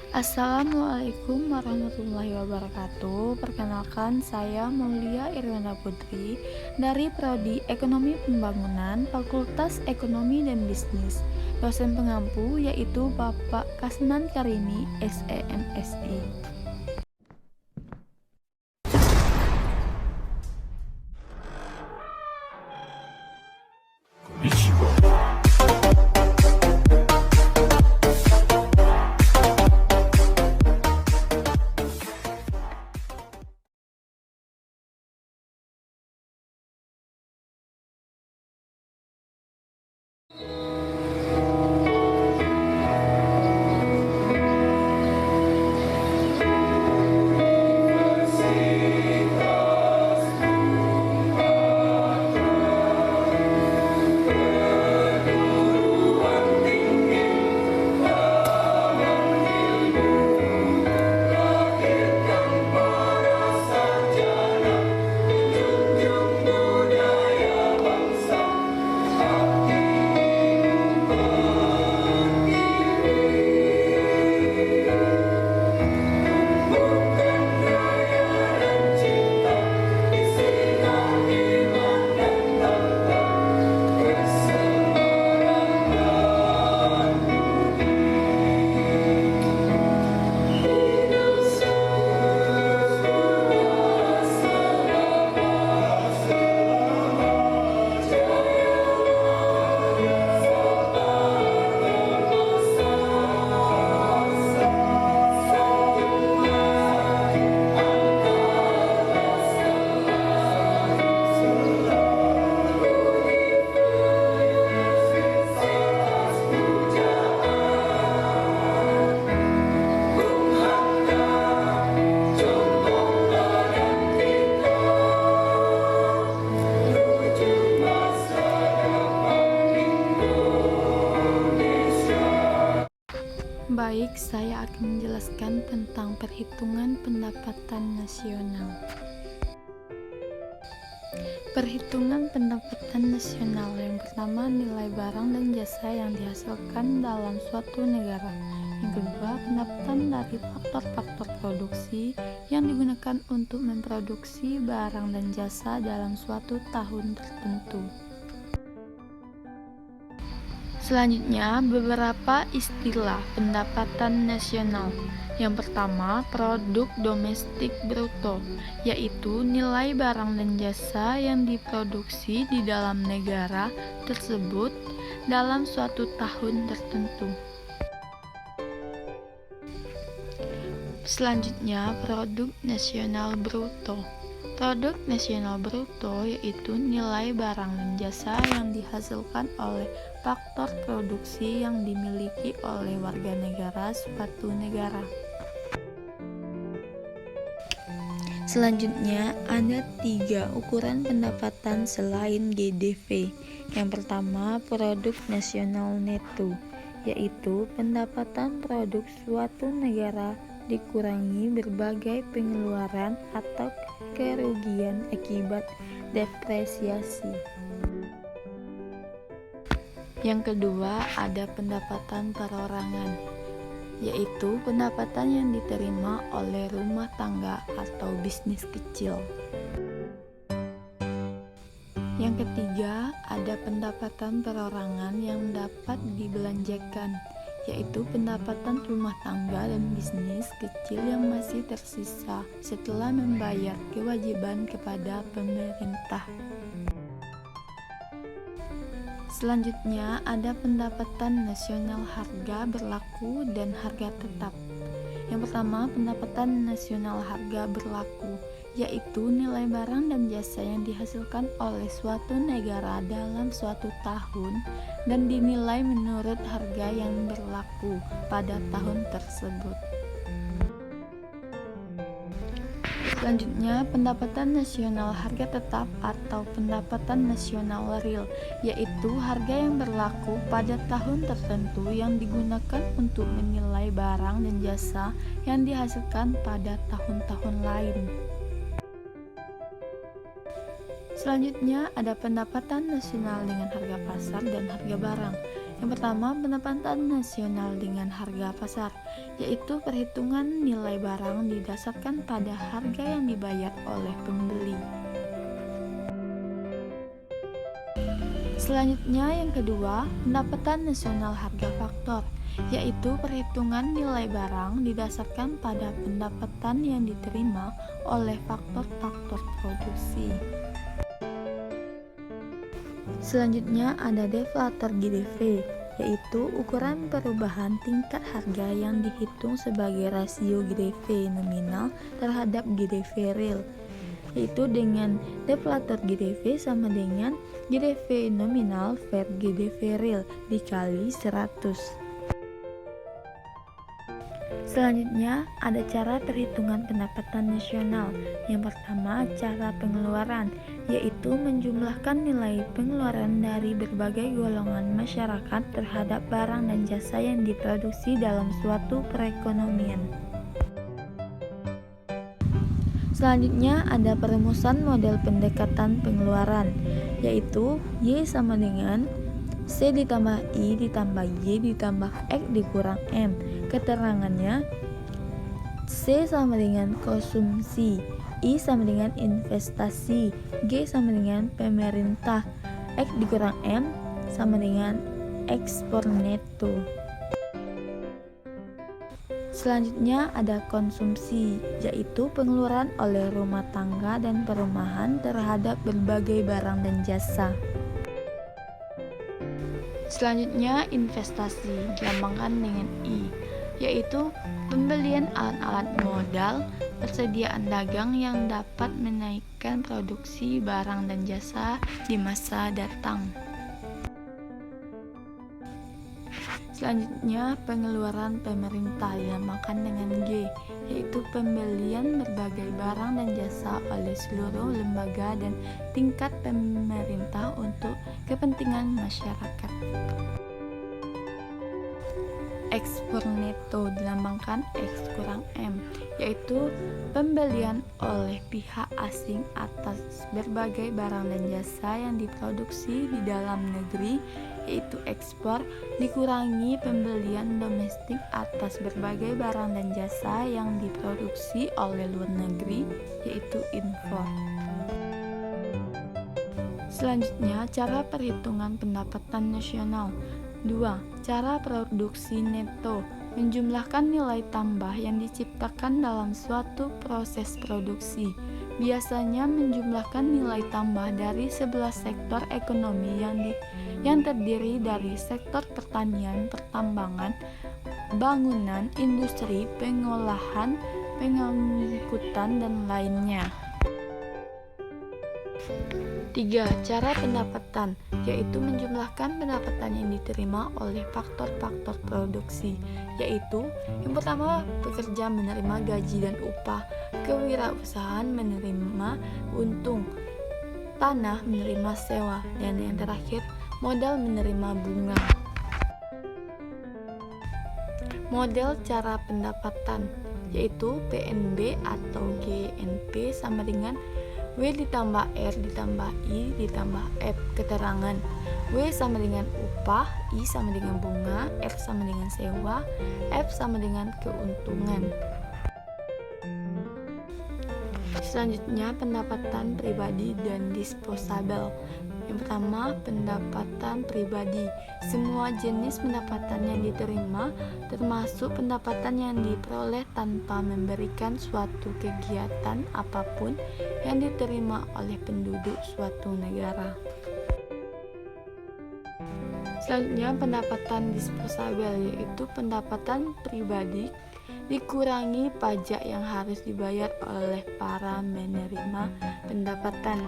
Assalamualaikum warahmatullahi wabarakatuh. Perkenalkan, saya Maulia Irwana Putri dari Prodi Ekonomi Pembangunan, Fakultas Ekonomi dan Bisnis. Dosen pengampu yaitu Bapak Kasnan Karimi, SEMSI. Baik, saya akan menjelaskan tentang perhitungan pendapatan nasional. Perhitungan pendapatan nasional yang pertama, nilai barang dan jasa yang dihasilkan dalam suatu negara. Yang kedua, pendapatan dari faktor-faktor produksi yang digunakan untuk memproduksi barang dan jasa dalam suatu tahun tertentu. Selanjutnya, beberapa istilah pendapatan nasional. Yang pertama, produk domestik bruto, yaitu nilai barang dan jasa yang diproduksi di dalam negara tersebut dalam suatu tahun tertentu. Selanjutnya, produk nasional bruto. Produk nasional bruto yaitu nilai barang dan jasa yang dihasilkan oleh faktor produksi yang dimiliki oleh warga negara suatu negara. Selanjutnya, ada 3 ukuran pendapatan selain GDP. Yang pertama, produk nasional neto, yaitu pendapatan produk suatu negara dikurangi berbagai pengeluaran atau kerugian akibat depresiasi. Yang kedua, ada pendapatan perorangan, yaitu pendapatan yang diterima oleh rumah tangga atau bisnis kecil. Yang ketiga, ada pendapatan perorangan yang dapat dibelanjakan, yaitu pendapatan rumah tangga dan bisnis kecil yang masih tersisa setelah membayar kewajiban kepada pemerintah. Selanjutnya, ada pendapatan nasional harga berlaku dan harga tetap. Yang pertama, pendapatan nasional harga berlaku, yaitu nilai barang dan jasa yang dihasilkan oleh suatu negara dalam suatu tahun dan dinilai menurut harga yang berlaku pada tahun tersebut. Selanjutnya, pendapatan nasional harga tetap atau pendapatan nasional real, yaitu harga yang berlaku pada tahun tertentu yang digunakan untuk menilai barang dan jasa yang dihasilkan pada tahun-tahun lain. Selanjutnya ada pendapatan nasional dengan harga pasar dan harga barang, Yang pertama, pendapatan nasional dengan harga pasar, yaitu perhitungan nilai barang didasarkan pada harga yang dibayar oleh pembeli. Selanjutnya yang kedua, pendapatan nasional harga faktor, yaitu perhitungan nilai barang didasarkan pada pendapatan yang diterima oleh faktor-faktor produksi. Selanjutnya ada deflator GDV, yaitu ukuran perubahan tingkat harga yang dihitung sebagai rasio GDV nominal terhadap GDV real, yaitu dengan deflator GDV sama dengan GDV nominal per GDV real dikali 100. Selanjutnya ada cara perhitungan pendapatan nasional. Yang pertama, cara pengeluaran, yaitu menjumlahkan nilai pengeluaran dari berbagai golongan masyarakat terhadap barang dan jasa yang diproduksi dalam suatu perekonomian. Selanjutnya ada perumusan model pendekatan pengeluaran, yaitu Y sama dengan C ditambah I ditambah Y ditambah X dikurang M. Keterangannya, C sama dengan konsumsi, I sama dengan investasi, G sama dengan pemerintah, X dikurang M sama dengan ekspor neto. Selanjutnya ada konsumsi, yaitu pengeluaran oleh rumah tangga dan perumahan terhadap berbagai barang dan jasa. Selanjutnya investasi, dilambangkan dengan I, yaitu pembelian alat-alat modal, persediaan dagang yang dapat menaikkan produksi barang dan jasa di masa datang. Selanjutnya pengeluaran pemerintah, dilambangkan dengan G, yaitu pembelian berbagai barang dan jasa oleh seluruh lembaga dan tingkat pemerintah untuk kepentingan masyarakat. Ekspor neto, dilambangkan X kurang M, yaitu pembelian oleh pihak asing atas berbagai barang dan jasa yang diproduksi di dalam negeri, yaitu ekspor, dikurangi pembelian domestik atas berbagai barang dan jasa yang diproduksi oleh luar negeri, yaitu impor. Selanjutnya, cara perhitungan pendapatan nasional. 2. Cara produksi neto, menjumlahkan nilai tambah yang diciptakan dalam suatu proses produksi. Biasanya menjumlahkan nilai tambah dari 11 sektor ekonomi yang terdiri dari sektor pertanian, pertambangan, bangunan, industri, pengolahan, pengangkutan, dan lainnya. 3. Cara pendapatan, yaitu menjumlahkan pendapatan yang diterima oleh faktor-faktor produksi, yaitu yang pertama, pekerja menerima gaji dan upah, kewirausahaan menerima untung, tanah menerima sewa, dan yang terakhir, modal menerima bunga. Model cara pendapatan, yaitu PNB atau GNP sama dengan W ditambah R ditambah I ditambah F. Keterangan, W sama dengan upah, I sama dengan bunga, R sama dengan sewa, F sama dengan keuntungan. Selanjutnya pendapatan pribadi dan disposable. Yang pertama, pendapatan pribadi. Semua jenis pendapatan yang diterima, termasuk pendapatan yang diperoleh tanpa memberikan suatu kegiatan apapun yang diterima oleh penduduk suatu negara. Selanjutnya, pendapatan disposable, yaitu pendapatan pribadi dikurangi pajak yang harus dibayar oleh para menerima pendapatan.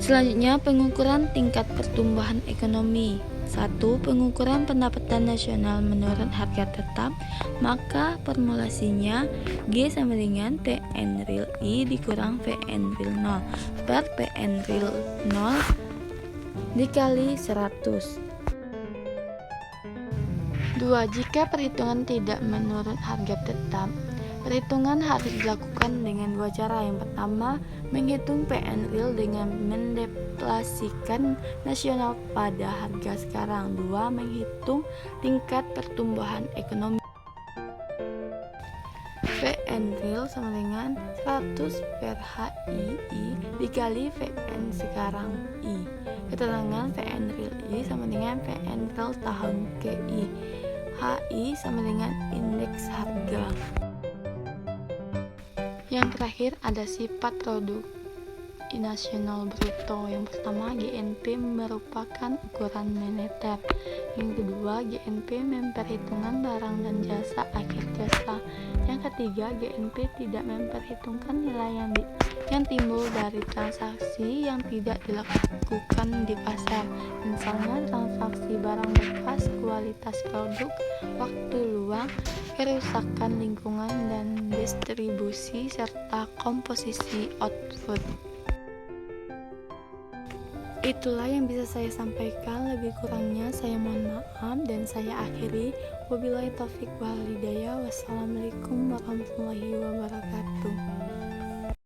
Selanjutnya, pengukuran tingkat pertumbuhan ekonomi. 1. Pengukuran pendapatan nasional menurut harga tetap, maka formulasinya G sama dengan PN real I dikurang PN real 0 per PN real 0 dikali 100. 2. Jika perhitungan tidak menurut harga tetap, Perhitungan harus dilakukan dengan dua cara. Yang pertama, menghitung PN real dengan mendeflasikan nasional pada harga sekarang. Dua, menghitung tingkat pertumbuhan ekonomi. PN real sama dengan 100 per HII dikali PN sekarang I. Keterangan PN real I sama dengan PN real tahun KI. HI sama dengan indeks harga. Yang terakhir ada sifat produk nasional bruto. Yang pertama, GNP merupakan ukuran moneter. Yang kedua, GNP memperhitungkan barang dan jasa akhir jasa. Yang ketiga, GNP tidak memperhitungkan nilai yang timbul dari transaksi yang tidak dilakukan di pasar. Misalnya transaksi barang bekas, kualitas produk, waktu luang, kerusakan lingkungan dan distribusi, serta komposisi output. Itulah yang bisa saya sampaikan, lebih kurangnya saya mohon maaf dan saya akhiri. Wabillahi taufik wal hidayah. Wassalamualaikum warahmatullahi wabarakatuh.